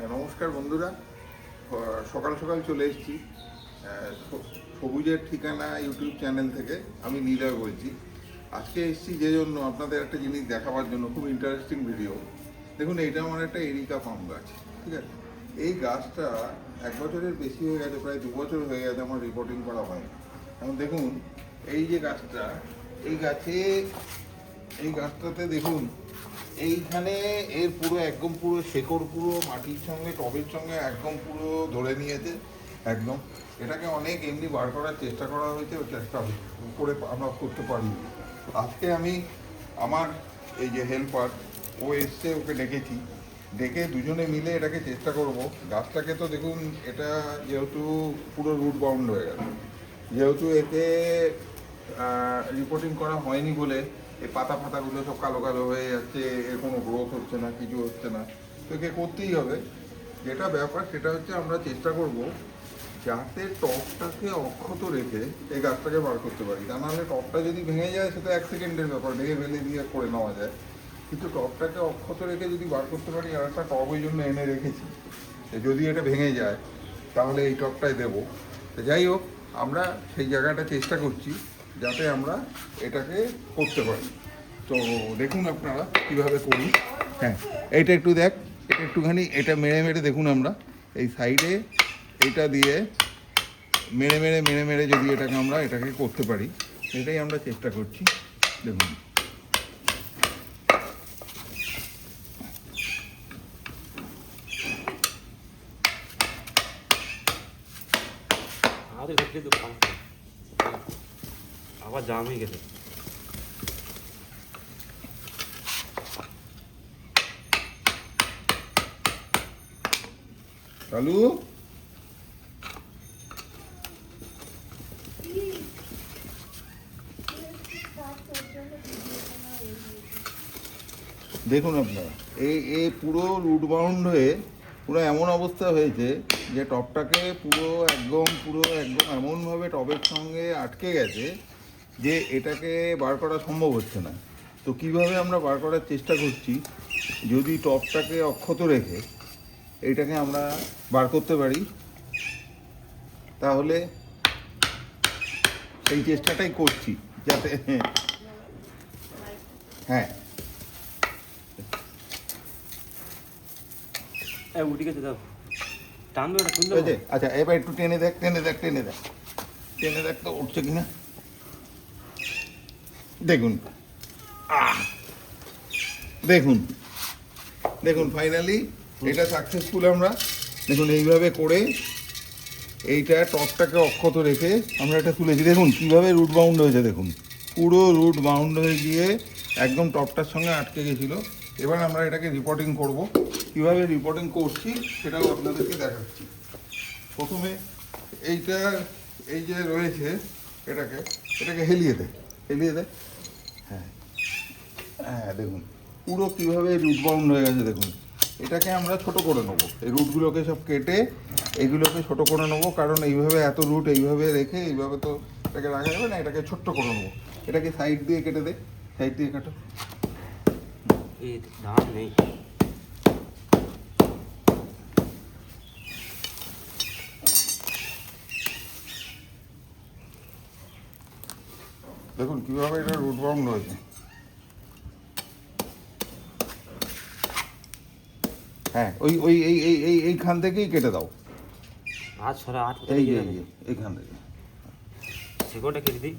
নমস্কার বন্ধুরা, সকাল সকাল চলে এসেছি সবুজের ঠিকানা ইউটিউব চ্যানেল থেকে। আমি নীলয় বলছি। আজকে এসেছি যে জন্য আপনাদের একটা জিনিস দেখাবার জন্য, খুব ইন্টারেস্টিং ভিডিও। দেখুন, এটা আমার একটা এরিকা পাম গাছ, ঠিক আছে? এই গাছটা 1 বছরের বেশি হয়ে গেছে, প্রায় 2 বছর হয়ে গেছে আমার রিপোর্টিং করা হয়। এখন দেখুন, এই যে গাছটা, এই গাছটাতে দেখুন, এইখানে এর পুরো শেকড় পুরো মাটির সঙ্গে, টবের সঙ্গে একদম পুরো ধরে নিয়েছে একদম। এটাকে অনেক এমনি বার করার চেষ্টা করা হয়েছে, চেষ্টা করে আমরা করতে পারি। আজকে আমি আমার এই যে হেল্পার, ও এসছে, ওকে ডেকেছি, ডেকে দুজনে মিলে এটাকে চেষ্টা করব। গাছটাকে তো দেখুন, এটা যেহেতু পুরো রুট বাউন্ড হয়ে গেছে, যেহেতু এতে রিপোর্টিং করা হয়নি বলে এই পাতাগুলো সব কালো কালো হয়ে যাচ্ছে, এর কোনো গ্রোথ হচ্ছে না, কিছু হচ্ছে না। তো একে করতেই হবে। যেটা ব্যাপার সেটা হচ্ছে, আমরা চেষ্টা করব যাতে টপটাকে অক্ষত রেখে এই গাছটাকে বার করতে পারি। তা নাহলে টপটা যদি ভেঙে যায়, সেটা 1 সেকেন্ডের ব্যাপার, ভেঙে ফেলে দিয়ে করে নেওয়া যায়। কিন্তু টপটাকে অক্ষত রেখে যদি বার করতে পারি, আর একটা টব ওই জন্য এনে রেখেছি, যদি এটা ভেঙে যায় তাহলে এই টপটাই দেবো। তো যাই হোক, আমরা সেই জায়গাটা চেষ্টা করছি যাতে আমরা এটাকে করতে পারি। তো দেখুন আপনারা কীভাবে করি। হ্যাঁ, এইটা একটু দেখ, এটা একটুখানি এটা মেরে মেরে দেখুন, আমরা এই সাইডে এইটা দিয়ে মেরে মেরে যদি এটাকে করতে পারি, এটাই আমরা চেষ্টা করছি। দেখুন, আবার জাম হয়ে গেছে। চালু। দেখুন আপনারা, এই পুরো রুট বাউন্ড হয়ে পুরো এমন অবস্থা হয়েছে যে টবটাকে পুরো একদম এমনভাবে টবের সঙ্গে আটকে গেছে যে এটাকে বার করা সম্ভব হচ্ছে না। তো কিভাবে আমরা বার করার চেষ্টা করছি, যদি টবটাকে অক্ষত রেখে এইটাকে আমরা বার করতে পারি, তাহলে সেই চেষ্টাটাই করছি যাতে। হ্যাঁ, উঠে গেছে, দাও টানবে, ওটা তুলবে। আচ্ছা, এবার একটু টেনে দেখ তো উঠছে কিনা। দেখুন, দেখুন দেখুন ফাইনালি এটা সাকসেসফুল। আমরা দেখুন এইভাবে করে এইটা টপটাকে অক্ষত রেখে আমরা এটা তুলেছি। দেখুন কীভাবে রুট বাউন্ড হয়েছে, দেখুন পুরো রুট বাউন্ড হয়ে গিয়ে একদম টপটার সঙ্গে আটকে গেছিলো। এবার আমরা এটাকে রিপোর্টিং করব। কীভাবে রিপোর্টিং করছি সেটাও আপনাদেরকে দেখাচ্ছি। প্রথমে এইটা, এই যে রয়েছে, এটাকে হেলিয়ে দে। হ্যাঁ হ্যাঁ, দেখুন পুরো কীভাবে রুট বাউন্ড হয়ে গেছে। দেখুন, এটাকে আমরা ছোট করে নেবো, এই রুটগুলোকে সব কেটে এইগুলোকে ছোট করে নেবো, কারণ এইভাবে এত রুট এইভাবে রেখে এইভাবে তো এটাকে রাখা যাবে না। এটাকে ছোট্ট করে নেবো। এটাকে সাইড দিয়ে কেটে দে, সাইড দিয়ে কাটো। নেই, দেখুন কীভাবে এটা রুট বাউন্ড হয়েছে। হ্যাঁ, এইখান থেকেই কেটে দাও। এইখান থেকে শিকড়টা কেটে দিই।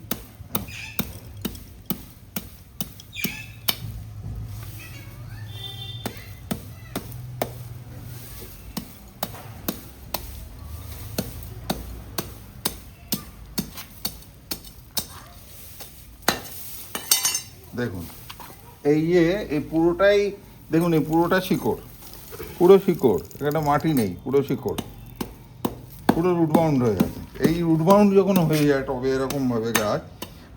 দেখুন এই পুরোটাই, দেখুন এই পুরোটা শিকড়, এখানে মাটি নেই, পুরো শিকড়, পুরো রুট বাউন্ড হয়ে গেছে। এই রুট বাউন্ড যখন হয়ে যায় টবে এরকমভাবে গাছ,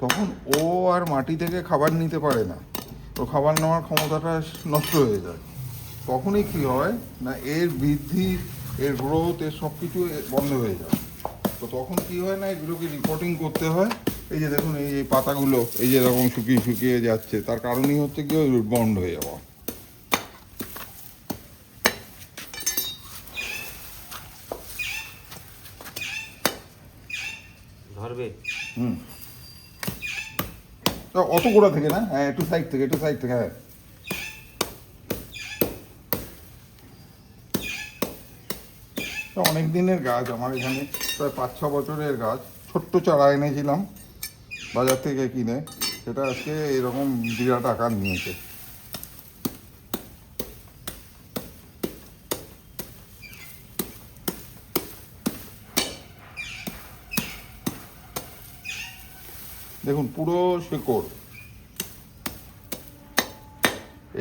তখন ও আর মাটি থেকে খাবার নিতে পারে না, ও খাবার নেওয়ার ক্ষমতাটা নষ্ট হয়ে যায়। তখনই কী হয় না, এর বৃদ্ধি, এর গ্রোথ, এর সব কিছু বন্ধ হয়ে যায়। তো তখন কী হয় না, এগুলোকে রিপোর্টিং করতে হয়। এই যে দেখুন, এই পাতাগুলো এই যে এরকম শুকিয়ে যাচ্ছে, তার কারণই হচ্ছে কি, ওই রুট বাউন্ড হয়ে যাওয়া। ধরবে। হুম, তো অত গোড়া থেকে না, হ্যাঁ একটু সাইড থেকে, একটু সাইড থেকে, হ্যাঁ। অনেক দিনের গাছ আমার এখানে, প্রায় 5-6 বছরের গাছ। ছোট্ট চারা এনেছিলাম বাজার থেকে কিনে, সেটা আজকে এরকম বিরাট আকার নিয়েছে। দেখুন পুরো শেকড়,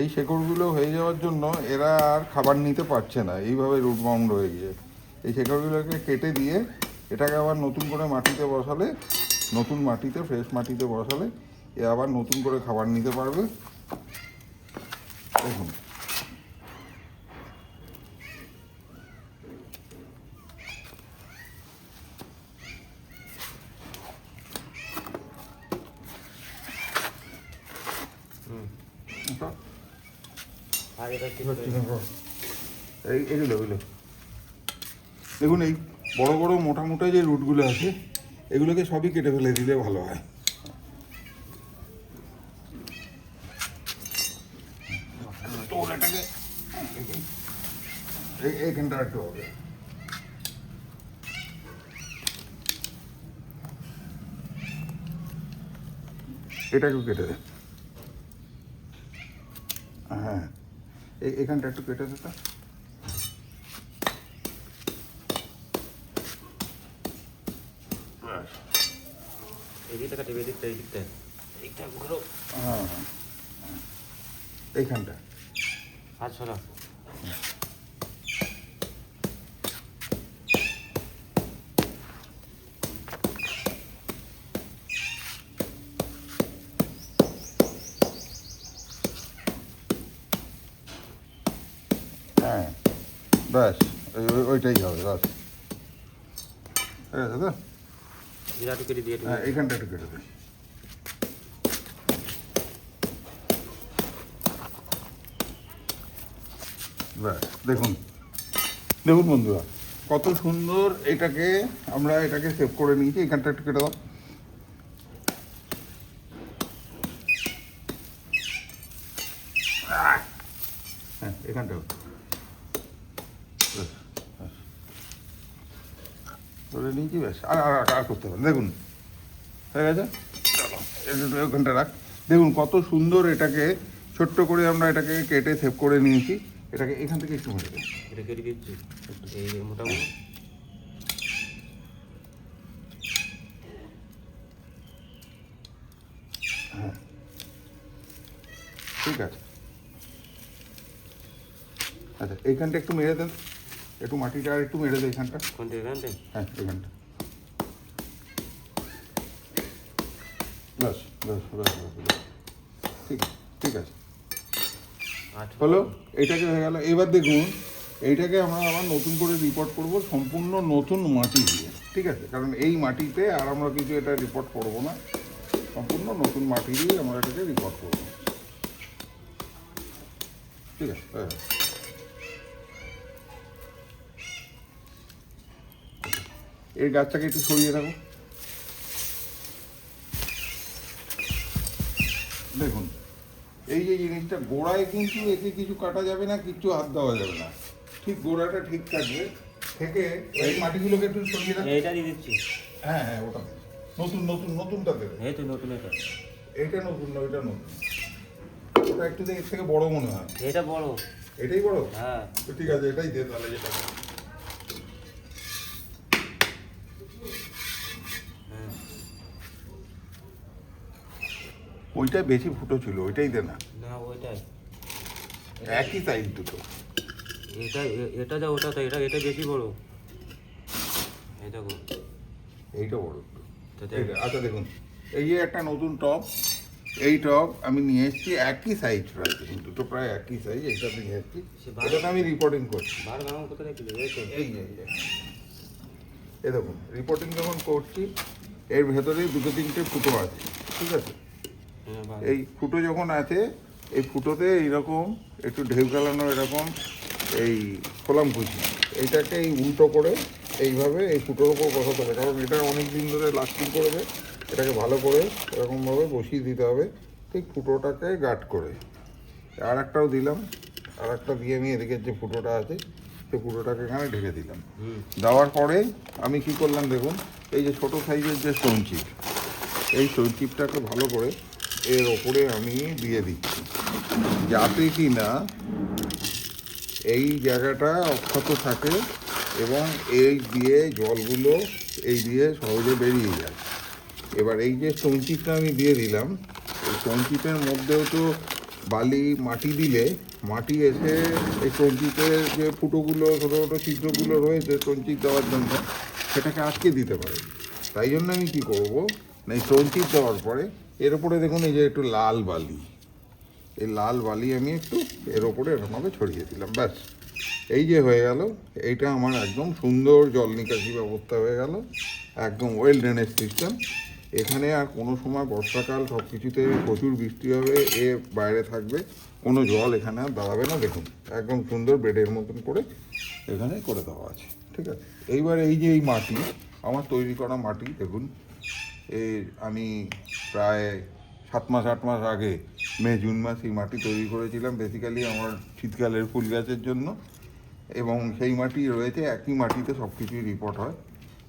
এই শেকড়গুলো হয়ে যাওয়ার জন্য এরা আর খাবার নিতে পারছে না, এইভাবে রুট বাউন্ড হয়ে গিয়ে। এই শেকড়গুলোকে কেটে দিয়ে এটাকে আবার নতুন করে মাটিতে বসালে, নতুন মাটিতে, ফ্রেশ মাটিতে বসালে এ আবার নতুন করে খাবার নিতে পারবে। দেখুন এটা আর এটা কি এগুলো দেখুন, এই বড় বড় মোটা মোটা যে রুটগুলো আছে এগুলোকে সবই কেটে ফেলে দিলে ভালো হয়। তো এটাকে এইখানটা একটু হবে, এটাকেও কেটে দে। হ্যাঁ, এখানটা একটু কেটে দে। এদিকটা কাটবে, এদিকটা, এদিকটা, এদিকটা ঘুরো। হ্যাঁ, এইখানটা হাত সরা। হ্যাঁ, ব্যাস ওইটাই হবে, ব্যাস। ঠিক আছে তো? এটা একটু কেটে দিয়ে হ্যাঁ, এইখানটা একটু কেটে দে। ব্যাস, দেখুন দেখুন বন্ধুরা, কত সুন্দর এটাকে আমরা এটাকে সেভ করে নিয়েছি। এখানটা একটু কেটে দাও। হ্যাঁ, এখানটাও ধরে নিয়েছি, ব্যাস। আর করতে হবে। দেখুন হয়ে গেছে, চলো এটা ওখানটা রাখ। দেখুন কত সুন্দর এটাকে ছোট্ট করে আমরা এটাকে কেটে সেভ করে নিয়েছি। এটাকে এখান থেকে একটু মেরে দেবো। এটা কেটে দিচ্ছি, এই মোটামুটি। হ্যাঁ, ঠিক আছে। আচ্ছা, এইখানটা একটু মেরে দেন, একটু মাটিটা আর একটু মেরে দেয় এখানটা। কোনটা, এখানটায়? হ্যাঁ, এখানটা। ব্যাস ব্যাস ব্যাস ব্যাস ব্যাস। ঠিক ঠিক আছে, আচ্ছা, হলো। এইটাকে হয়ে গেল। এবার দেখুন এইটাকে আমরা আবার নতুন করে রিপোর্ট করব সম্পূর্ণ নতুন মাটি দিয়ে। ঠিক আছে, কারণ এই মাটিতে আর আমরা কিছু এটা রিপোর্ট করব না, সম্পূর্ণ নতুন মাটি দিয়ে আমরা এটাকে রিপোর্ট করব। ঠিক আছে, হ্যাঁ। এই গাছটাকে একটু সরিয়ে রাখো। দেখুন এই যে জিনিসটা গোড়ায় কিন্তু একে কিছু কাটা যাবে না, কিচ্ছু হাত দেওয়া যাবে না, ঠিক গোড়াটা ঠিক থাকবে। থেকে এই মাটিগুলোকে একটু সরিয়ে রাখো। এইটা দিয়ে দিচ্ছি। হ্যাঁ হ্যাঁ, ওটা নতুন নতুন নতুনটা দেবে। এই তো নতুন এটা। এইটা নতুন না, ওইটা নতুন। ওটা একটু এর থেকে বড় মনে হয়। এটা বড়। এটাই বড়? হ্যাঁ। তো ঠিক আছে, এটাই দে তাহলে। যেটা হ্যাঁ, ওইটা বেশি ফুটো ছিল, ওইটাই দে না। না ওইটাই। একই সাইজ দুটো। এটা এটা যা ওটা তো এটা এটা বেশি বড়। এই দেখো। এইটা বড়। তো এইটা, আচ্ছা দেখুন এই যে একটা নতুন টব, এই টব আমি নিয়ে এসেছি, একই সাইজ প্রায়, দুটো প্রায় একই সাইজ। এইটা নিয়ে এসেছি, এটাতে আমি রিপোর্টিং করছি। বার গাম কোথায় রেখে দেবে? এই তো। এই যে এই দেখুন, রিপোর্টিং যখন করছি এর ভেতরেই দুটো তিনটে ফুটো আছে। ঠিক আছে, হ্যাঁ, বার। এই ফুটো যখন আছে, এই ফুটোতে এইরকম একটু ঢেউ খেলানো এরকম এই খোলাম কুচি, এইটাকে এই উল্টো করে এইভাবে এই ফুটোর উপর বসাতে হবে, কারণ এটা অনেক দিন ধরে লাস্টিং করবে। এটাকে ভালো করে এরকমভাবে বসিয়ে দিতে হবে, ঠিক ফুটোটাকে গার্ড করে। আর একটাও দিলাম, আর একটা দিয়ে আমি এদিকে যে ফুটোটা আছে সেই ফুটোটাকে এখানে ঢেকে দিলাম। দেওয়ার পরে আমি কি করলাম দেখুন, এই যে ছোটো সাইজের যে স্টোন চিপ, এই স্টোন চিপটাকে ভালো করে এর ওপরে আমি দিয়ে দিচ্ছি, যাতে কি না এই জায়গাটা অক্ষত থাকে এবং এই দিয়ে জলগুলো এই দিয়ে সহজে বেরিয়ে যায়। এবার এই যে স্টোন চিপটা আমি দিয়ে দিলাম, এই স্টোন চিপের মধ্যেও তো বালি মাটি দিলে মাটি এসে এই স্টোন চিপের যে ফুটোগুলো ছোটো ছোটো ছিদ্রগুলো রয়েছে স্টোন চিপ দেওয়ার জন্য, সেটাকে আটকে দিতে পারে। তাই জন্য আমি কী করবো না, এই স্টোন চিপ দেওয়ার পরে এর উপরে দেখুন এই যে একটু লাল বালি, এই লাল বালি আমি একটু এর ওপরে এরকমভাবে ছড়িয়ে দিলাম, ব্যাস। এই যে হয়ে গেল, এইটা আমার একদম সুন্দর জল নিকাশি ব্যবস্থা হয়ে গেল, একদম ওয়েল ড্রেনেজ সিস্টেম। এখানে আর কোনো সময় বর্ষাকাল সব কিছুতে প্রচুর বৃষ্টি হবে, এ বাইরে থাকবে, কোনো জল এখানে আর দাঁড়াবে না। দেখুন একদম সুন্দর বেডের মতন করে এখানে করে দেওয়া আছে, ঠিক আছে। এইবার এই যে এই মাটি, আমার তৈরি করা মাটি দেখুন, এই আমি প্রায় 7 মাস 8 মাস আগে জুন মাস এই মাটি তৈরি করেছিলাম বেসিক্যালি আমার শীতকালের ফুল গাছের জন্য, এবং সেই মাটি রয়েছে, একই মাটিতে সব কিছুই রিপোর্ট হয়।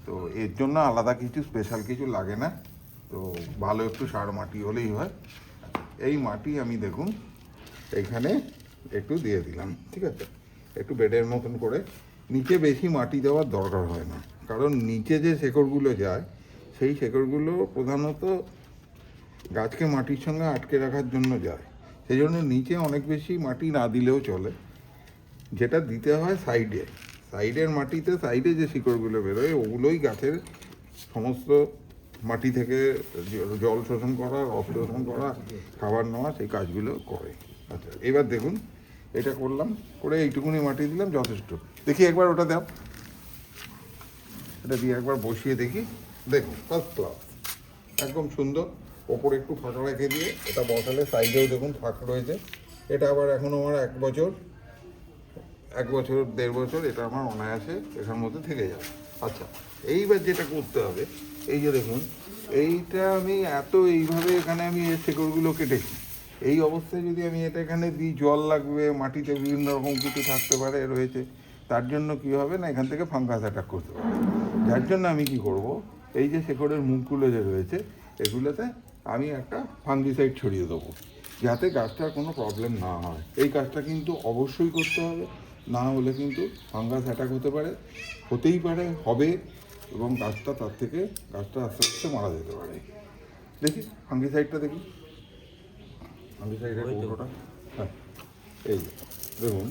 তো এর জন্য আলাদা কিছু স্পেশাল কিছু লাগে না, তো ভালো একটু সার মাটি হলেই হয়। এই মাটি আমি দেখুন এখানে একটু দিয়ে দিলাম, ঠিক আছে, একটু বেডের মতন করে। নিচে বেশি মাটি দেওয়ার দরকার হয় না, কারণ নিচে যে শেকড়গুলো যায় সেই শেকড়গুলো প্রধানত গাছকে মাটির সঙ্গে আটকে রাখার জন্য যায়, সেই জন্য নিচে অনেক বেশি মাটি না দিলেও চলে। যেটা দিতে হয় সাইডে, সাইডের মাটিতে, সাইডে যে শিকড়গুলো বেরোয় ওগুলোই গাছের সমস্ত মাটি থেকে জল শোষণ করা, রস শোষণ করা, খাবার নেওয়া, সেই কাজগুলো করে। আচ্ছা এবার দেখুন এটা করলাম, করে এইটুকুনি মাটি দিলাম যথেষ্ট। দেখি একবার ওটা দাও, এটা দিয়ে একবার বসিয়ে দেখি, দেখুন ফার্স্ট ক্লাস, একদম সুন্দর। ওপরে একটু ফাঁকা রেখে দিয়ে এটা বসালে সাইডেও দেখুন ফাঁক রয়েছে। এটা আবার এখন আমার 1 বছর 1.5 বছর এটা আমার অনায়াসে এখার মধ্যে থেকে যাবে। আচ্ছা এইবার যেটা করতে হবে, এই যে দেখুন এইটা আমি এইভাবে এখানে আমি এর শেকড়গুলো কেটেছি, এই অবস্থায় যদি আমি এটা এখানে দিই জল লাগবে, মাটিতে বিভিন্ন রকম কিছু থাকতে পারে রয়েছে, তার জন্য কী হবে না এখান থেকে ফাঙ্গাস অ্যাটাক করতে পারে। যার জন্য আমি কি করব, এই যে শেকড়ের মুখগুলো যে রয়েছে এগুলোতে আমি একটা ফাঙ্গিসাইড ছড়িয়ে দেবো, যাতে গাছটার কোনো প্রবলেম না হয়। এই কাজটা কিন্তু অবশ্যই করতে হবে, না হলে কিন্তু ফাঙ্গাস অ্যাটাক হতে পারে, হতেই পারে, হবে, এবং গাছটা আস্তে আস্তে মারা যেতে পারে। দেখি ফাঙ্গিসাইডটা দেখি, ফাঙ্গিসাইডের কৌটোটা, হ্যাঁ এই দেখুন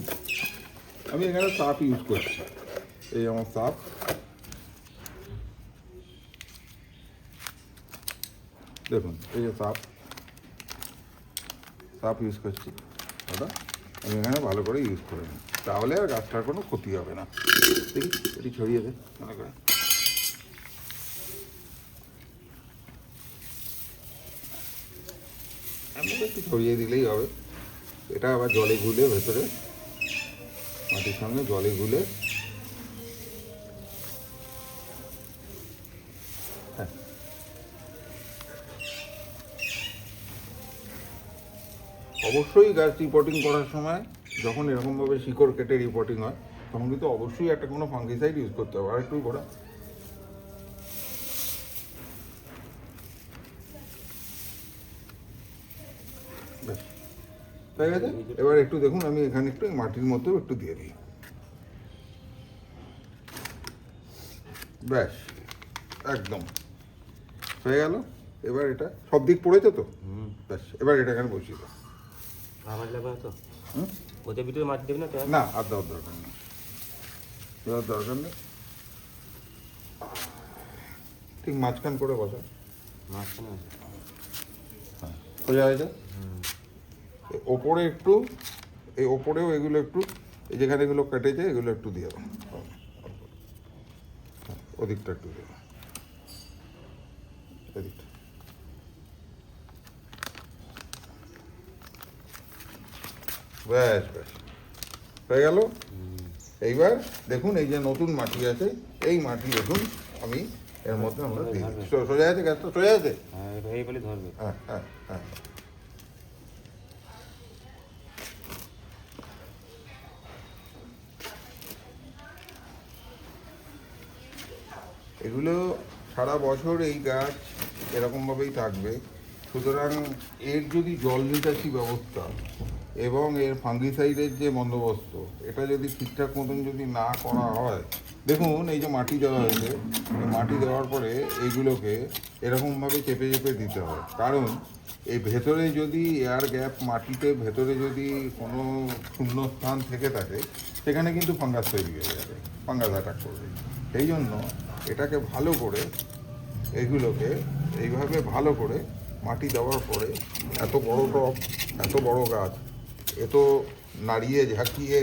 আমি এখানে সাপ ইউজ করছি, এই আমার সাপ, দেখুন এই যে সাপ ইউজ করছি, ওটা আমি এখানে ভালো করে ইউজ করে নিই, তাহলে আর গাছটার কোনো ক্ষতি হবে না। দেখি এটি ছড়িয়ে দে মনে করে, একটু ছড়িয়ে দিলেই হবে। এটা আবার জলে গুলে ভেতরে মাটির সঙ্গে জলে গুলে, হ্যাঁ অবশ্যই গাছ রিপোর্টিং করার সময় যখন এরকমভাবে শিকড় কেটে রিপোর্টিং হয় তখন কিন্তু অবশ্যই একটা কোনো ফাঙ্গিসাইড ইউজ করতে হবে। আর একটু করা, ব্যাস হয়ে গেছে। এবার একটু দেখুন আমি এখানে একটু মাটির মধ্যেও একটু দিয়ে দিই, ব্যাস একদম হয়ে গেল। এবার এটা সব দিক পড়েছে তো, ব্যাস এবার এটা এখানে বসিয়ে দাও। আমার লাগবে তো ওদের ভিতরে মাটি দেবে না, না আর দেওয়ার দরকার নেই, দেওয়ার দরকার নেই, ঠিক মাঝখান করে বসা, মাঝখানে হ্যাঁ সোজা হয়েছে। ওপরে একটু, এই ওপরেও এগুলো একটু, এই যেখানে এগুলো কেটেছে এগুলো একটু দিয়ে দাও, ওদিকটা একটু দিয়ে দাও, এদিকটা, ব্যাস ব্যাস হয়ে গেল। এইবার দেখুন এই যে নতুন মাটি আছে, এই মাটি দেখুন আমি এর মধ্যে আমরা দিই। সোজা আছে, গ্যাসটা সোজা আছে। হ্যাঁ এই বলে ধরবে। হ্যাঁ হ্যাঁ হ্যাঁ। এগুলো সারা বছর এই গাছ এরকমভাবেই থাকবে। সুতরাং এর যদি জল নিকাশি ব্যবস্থা এবং এর ফাঙ্গিসাইডের যে বন্দোবস্ত, এটা যদি ঠিকঠাক মতন যদি না করা হয়, দেখুন এই যে মাটি দেওয়া হয়েছে, এই মাটি দেওয়ার পরে এইগুলোকে এরকমভাবে চেপে চেপে দিতে হয়। কারণ এই ভেতরে যদি এয়ার গ্যাপ, মাটিতে ভেতরে যদি কোনো শূন্য স্থান থেকে থাকে, সেখানে কিন্তু ফাঙ্গাস তৈরি হয়ে যাবে, ফাঙ্গাস অ্যাটাক করবে। সেই জন্য এটাকে ভালো করে, এইগুলোকে এইভাবে ভালো করে মাটি দেওয়ার পরে, এত বড় টব, এত বড় গাছ, এত নাড়িয়ে ঝাঁকিয়ে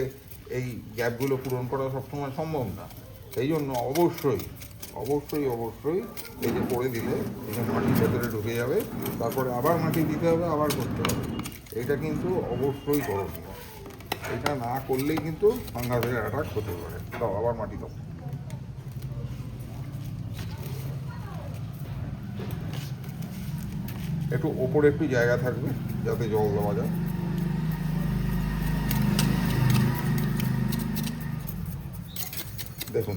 এই গ্যাপগুলো পূরণ করা সবসময় সম্ভব না। সেই জন্য অবশ্যই অবশ্যই অবশ্যই এই যে করে দিলে এই যে মাটির ভেতরে ঢুকে যাবে, তারপরে আবার মাটি দিতে হবে, আবার করতে হবে। এটা কিন্তু অবশ্যই করণীয়। এটা না করলেই কিন্তু ফাঙ্গাসের অ্যাটাক হতে পারে। দাও আবার মাটি দাও। একটু ওপরে একটু জায়গা থাকবে যাতে জল দেওয়া যায়। দেখুন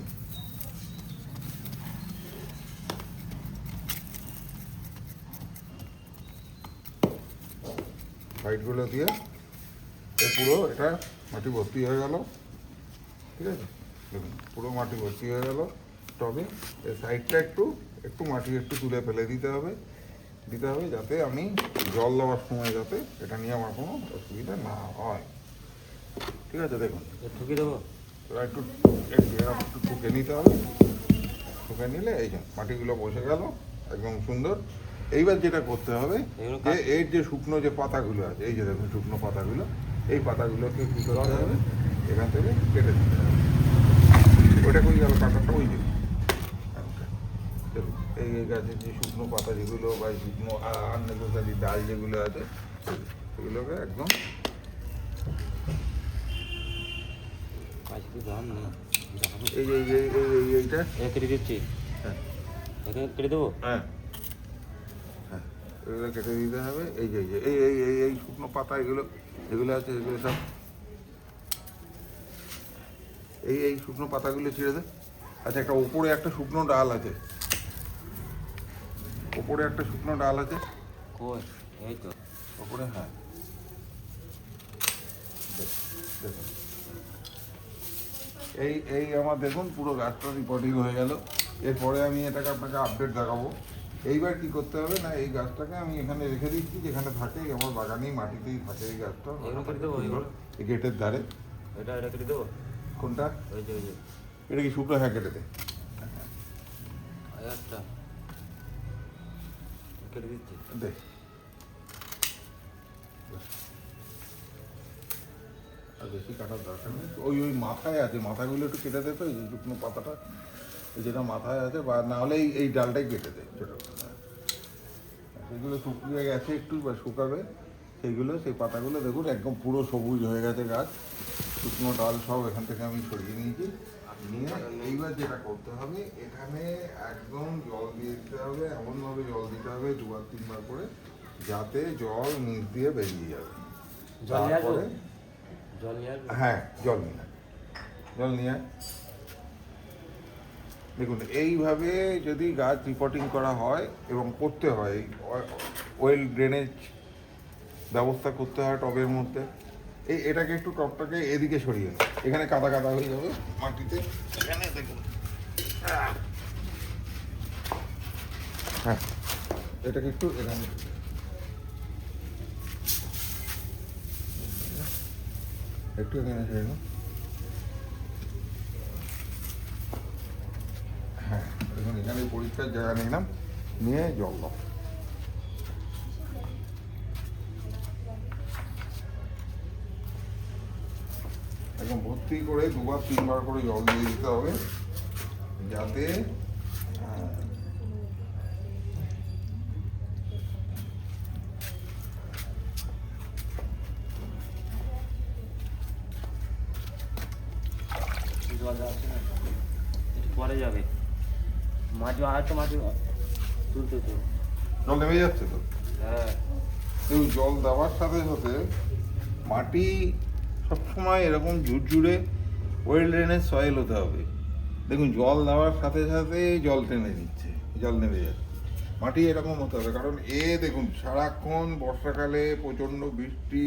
সাইডগুলো দিয়ে পুরো এটা মাটি ভর্তি হয়ে গেল, ঠিক আছে? দেখুন পুরো মাটি ভর্তি হয়ে গেল। তবে এই সাইডটা একটু একটু মাটি একটু তুলে ফেলে দিতে হবে যাতে আমি জল দেওয়ার সময় যাতে এটা নিয়ে আমার কোনো অসুবিধা না হয়, ঠিক আছে? দেখুন ঠুকে দেবো। এবার একটু একটু ঠুকে নিতে হবে। ঠুকে নিলে এই যে মাটিগুলো বসে গেল একদম সুন্দর। এইবার যেটা করতে হবে যে এর যে শুকনো যে পাতাগুলো আছে, এই যে দেখুন শুকনো পাতাগুলো, এই পাতাগুলোকে কী করতে হবে, এখান থেকে কেটে দিতে হবে। ওইটা কই গেল কাঁটাটা? ওই যে দেখুন এই গাছের যে শুকনো পাতা যেগুলো বা শুকনো আননেসেসারি ডাল যেগুলো আছে, সেগুলোকে একদম এই যে এইটা কেটে দিচ্ছি। হ্যাঁ এখানে কেটে দেবো। হ্যাঁ হ্যাঁ, এগুলো কেটে দিতে হবে। এই যে এই এই এই এই শুকনো পাতা এগুলো যেগুলো আছে এগুলো সব এই শুকনো পাতাগুলো ছিঁড়ে দে। আচ্ছা, একটা ওপরে একটা শুকনো ডাল আছে, ওপরে একটা শুকনো ডাল আছে কই? এই তো ওপরে। হ্যাঁ দেখুন এই আমার দেখুন পুরো গাছটা রিপোর্টিং হয়ে গেল। এরপরে আমি এটাকে আপনাকে আপডেট দেখাবো। এইবার কি করতে হবে না, এই গাছটাকে আমি এখানে রেখে দিচ্ছি, যেখানে থাকে আমার বাগানেই মাটিতেই থাকে এই গাছটা, এই গেটের ধারে। এটা কেটে দেবো। কোনটা? ওই যে এটা কি শুকনো? হ্যাঁ কেটে দে। একটা কেটে দিচ্ছি। দে আর বেশি কাটার দরকার নেই। ওই মাথায় আছে, মাথাগুলো একটু কেটে দে তো, এই যে শুকনো পাতাটা যেটা মাথায় আছে, বা না হলে এই ডালটাই কেটে দে ছোটো। সেগুলো শুকিয়ে গেছে একটু বা শুকাবে, সেইগুলো সেই পাতাগুলো দেখুন একদম পুরো সবুজ হয়ে গেছে গাছ। শুকনো ডাল সব এখান থেকে আমি সরিয়ে নিয়েছি। নিয়ে এইবার যেটা করতে হবে, এখানে একদম জল দিয়ে দিতে হবে, এমনভাবে জল দিতে হবে 2-3 বার করে, যাতে জল নিচ দিয়ে বেরিয়ে যাবে। তারপরে হ্যাঁ জল নিয়ে দেখুন এইভাবে যদি গাছ রিপোর্টিং করা হয় এবং করতে হয়, ওয়েল ড্রেনেজ ব্যবস্থা করতে হয় টবের মধ্যে। এটাকে একটু টবটাকে এদিকে সরিয়ে নেয়, এখানে কাদা কাদা হয়ে যাবে মাটিতে। এখানে দেখুন হ্যাঁ, এটাকে একটু এখানে সরিয়ে নাও। হ্যাঁ দেখুন এখানে পরিষ্কার জায়গা নিলাম, নিয়ে জল দাও। একদম ভর্তি করে 2-3 বার করে জল দিয়ে দিতে হবে, যাতে পরে যাবে। মাছ আর তো মাছ তুলতে তো। জল নেমে যাচ্ছে তো। হ্যাঁ দেখুন জল দেওয়ার সাথে সাথে মাটি সবসময় এরকম ঝুরঝুরে ওয়েল ড্রেনেজ সয়েল হতে হবে। দেখুন জল দেওয়ার সাথে সাথে জল টেনে নিচ্ছে, জল নেমে যাচ্ছে। মাটি এরকম হতে হবে, কারণ দেখুন সারাক্ষণ বর্ষাকালে প্রচণ্ড বৃষ্টি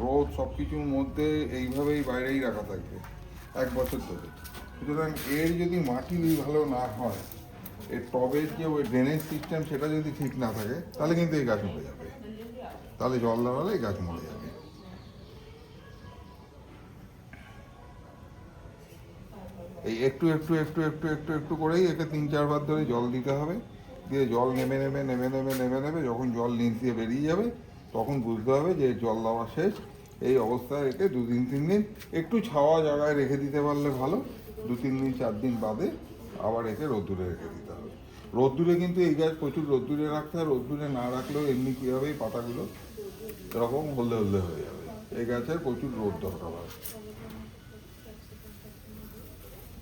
রোদ সব কিছুর মধ্যে এইভাবেই বাইরেই রাখা থাকবে 1 বছর ধরে। সুতরাং যদি মাটি ভালো না হয়, এর টবের যে ওই ড্রেনেজ সিস্টেম সেটা যদি ঠিক না থাকে, তাহলে কিন্তু এই গাছ মরে যাবে। তাহলে জল দেওয়া হলে এই গাছ মরে যাবে। এই একটু একটু একটু একটু একটু একটু করেই একে 3-4 বার ধরে জল দিতে হবে। দিয়ে জল নেমে নেমে নেমে নেমে নেমে নেমে যখন জল নিচ দিয়ে বেরিয়ে যাবে, তখন বুঝতে হবে যে জল দেওয়া শেষ। এই অবস্থায় একে 2-3 দিন একটু ছাওয়া জায়গায় রেখে দিতে পারলে ভালো। 2-3 দিন 4 দিন বাদে আবার একে রোদ্দুরে রেখে দিতে হবে। রোদ্দুরে কিন্তু এই গাছ প্রচুর রোদ্দুরে রাখতে হয়। রোদ্দুরে না রাখলেও এমনি কী হবে, এই পাতাগুলো এরকম হলদে হলদে হয়ে যাবে। এই গাছের প্রচুর রোদ দরকার হয়।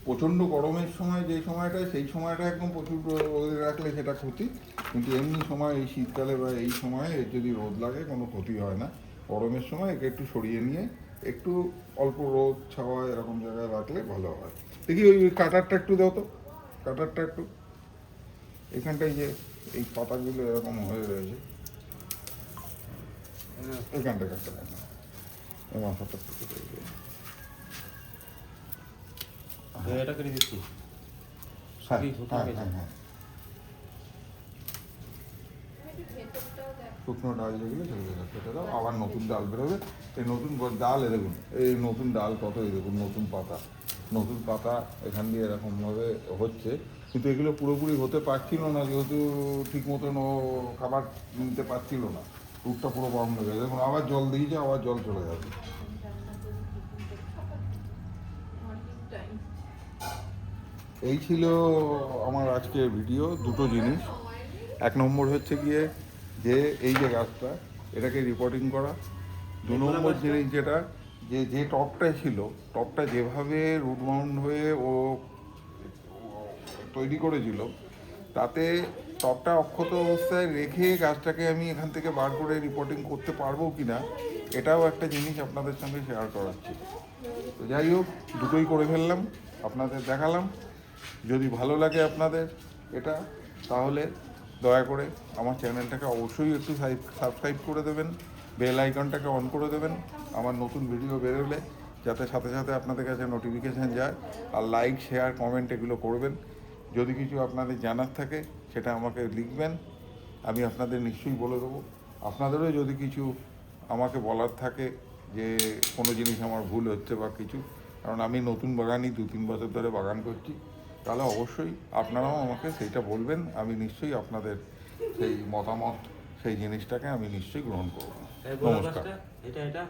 প্রচণ্ড গরমের সময় যে সময়টায়, সেই সময়টা একদম প্রচুর রোদে রাখলে সেটা ক্ষতি। কিন্তু এমনি সময় এই শীতকালে বা এই সময়ে এর যদি রোদ লাগে কোনো ক্ষতি হয় না। গরমের সময় একে একটু সরিয়ে নিয়ে একটু অল্প রোদ ছাওয়া এরকম জায়গায় রাখলে ভালো হয়। দেখি ওই কাটারটা একটু দাও তো, কাটারটা একটু। এখানটায় যে এই পাতাগুলো এরকম হয়ে রয়েছে, এখানটা কাটতে পারে না, এই মাথাটা একটু কেটে দিবে। এটা কেটে দিচ্ছি। হ্যাঁ কি শুকনো হ্যাঁ গেছে? হ্যাঁ হ্যাঁ, শুকনো ডাল যেগুলো সেগুলো কেটে দাও, আবার নতুন ডাল বেরোবে। এই নতুন ডাল দেখুন, এই নতুন ডাল কত, এই দেখুন নতুন পাতা, নতুন পাতা এখান দিয়ে এরকমভাবে হচ্ছে। কিন্তু এগুলো পুরোপুরি হতে পারছিল না, যেহেতু ঠিক মতন ও খাবার নিতে পারছিল না, রুটটা পুরো বন্ধ হয়ে গেছে। দেখুন আবার জল দিয়েছে, আবার জল চলে যাবে। এই ছিল আমার আজকের ভিডিও। দুটো জিনিস, 1 নম্বর হচ্ছে গিয়ে যে এই যে গাছটা, এটাকে রিপোর্টিং করা। 2 নম্বর জিনিস যেটা, যে টপটা ছিল, টপটা যেভাবে রুট বাউন্ড হয়ে ও তৈরি করেছিল, তাতে টপটা অক্ষত অবস্থায় রেখে গাছটাকে আমি এখান থেকে বার করে রিপোর্টিং করতে পারবো কি না, এটাও একটা জিনিস আপনাদের সঙ্গে শেয়ার করাচ্ছি। তো যাই হোক, দুটোই করে ফেললাম, আপনাদের দেখালাম। যদি ভালো লাগে আপনাদের এটা, তাহলে দয়া করে আমার চ্যানেলটাকে অবশ্যই একটু সাবস্ক্রাইব করে দেবেন, বেল আইকনটাকে অন করে দেবেন আমার নতুন ভিডিও বেরোলে, যাতে সাথে সাথে আপনাদের কাছে নোটিফিকেশান যায়। আর লাইক শেয়ার কমেন্ট এগুলো করবেন। যদি কিছু আপনাদের জানার থাকে সেটা আমাকে লিখবেন, আমি আপনাদের নিশ্চয়ই বলে দেবো। আপনাদেরও যদি কিছু আমাকে বলার থাকে যে কোনো জিনিস আমার ভুল হচ্ছে বা কিছু, কারণ আমি নতুন বাগানই 2-3 বছর ধরে বাগান করছি, তাহলে অবশ্যই আপনারাও আমাকে সেইটা বলবেন। আমি নিশ্চয়ই আপনাদের সেই মতামত, সেই জিনিসটাকে আমি নিশ্চয়ই গ্রহণ করব। এই গোলাপ নমস্কার। গাছটা, এটা